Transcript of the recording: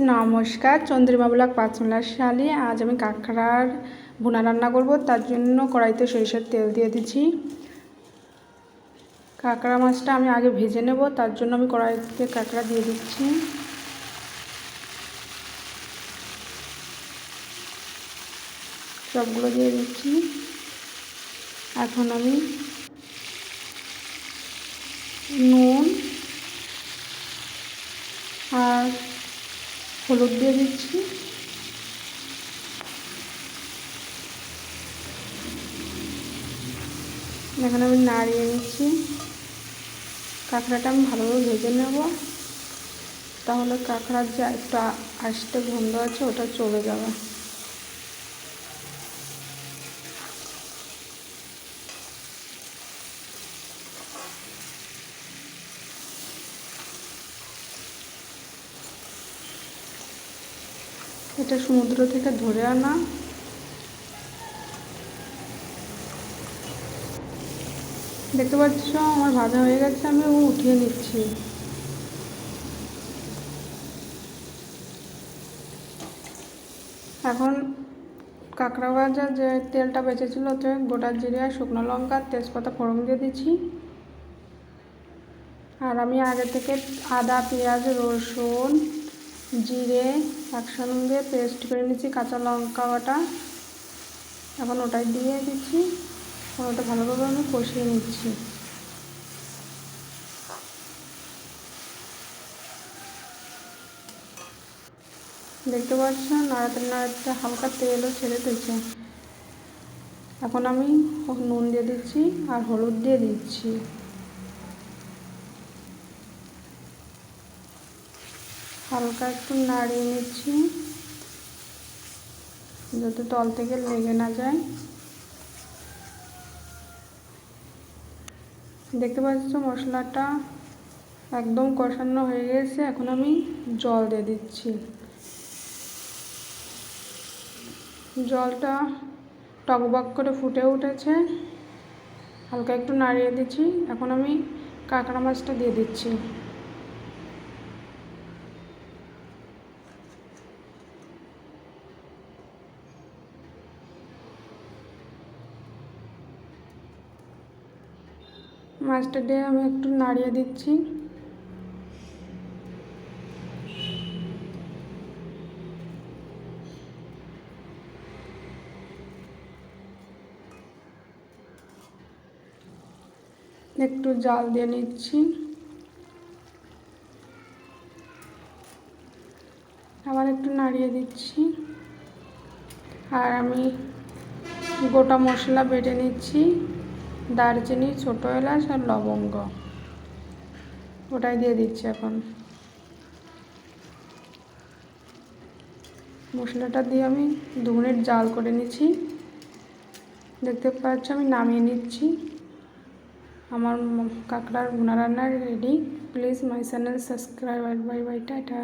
নমস্কার, চন্দ্রিমা ব্লগ পাঁচমিলার শালি। আজ আমি কাঁকড়ার ভুনা রান্না করব। তার জন্য কড়াইতে সরিষার তেল দিয়ে দিচ্ছি। কাঁকড়া মাছটা আমি আগে ভেজে নেব, তার জন্য আমি কড়াইতে কাঁকড়া দিয়ে দিচ্ছি। সবগুলো দিয়ে দিচ্ছি। এখন আমি নুন আর হলুদ দিয়ে দিচ্ছি। এখন আমি নাড়িয়ে নিচ্ছি। কাঁকড়াটা আমি ভালোভাবে ভেজে নেব, তাহলে কাঁকড়ার যে একটা আস্তে গন্ধ আছে ওটা চলে যাবে। এটা সমুদ্র থেকে ধরে আনা। দেখতে পাচ্ছ আমার ভাজা হয়ে গেছে, আমি উঠিয়ে নিচ্ছি। এখন কাঁকড়া ভাজা যে তেলটা বেঁচেছিল ওতে গোটা জিরে আর শুকনো লঙ্কা তেজপাতা ফোড়ন দিয়ে দিচ্ছি। আর আমি আগে থেকে আদা পেঁয়াজ রসুন জিরে একসঙ্গে পেস্ট করে নিচ্ছি, কাঁচা লঙ্কা বাটা। এখন ওটাই দিয়ে দিচ্ছি, ওটা ভালোভাবে আমি কষিয়ে নিচ্ছি। দেখতে পাচ্ছেন নাড়াতে নাড়াতে হালকা তেলও ছেড়ে দিচ্ছে। এখন আমি নুন দিয়ে দিচ্ছি আর হলুদ দিয়ে দিচ্ছি। হালকা একটু নাড়িয়ে নিচ্ছি যাতে তল থেকে লেগে না যায়। দেখতে পাচ্ছ মশলাটা একদম কষানো হয়ে গেছে। এখন আমি জল দিয়ে দিচ্ছি। জলটা টকবক করে ফুটে উঠেছে, হালকা একটু নাড়িয়ে দিচ্ছি। এখন আমি কাঁকড়া মাছটা দিয়ে দিচ্ছি। মাছটা দিয়ে আমি একটু নাড়িয়ে দিচ্ছি। একটু জাল দিয়ে নিচ্ছি। আবার একটু নাড়িয়ে দিচ্ছি। আর আমি গোটা মশলা বেটে নিচ্ছি, দারচিনি ছোটো এলাচ আর লবঙ্গ, ওটাই দিয়ে দিচ্ছি। এখন মশলাটা দিয়ে আমি 2 মিনিট জাল করে নিচ্ছি। দেখতে পাচ্ছ আমি নামিয়ে নিচ্ছি। আমার কাঁকড়ার ভুনা রান্না ready. Please my channel subscribe. Bye bye, tata.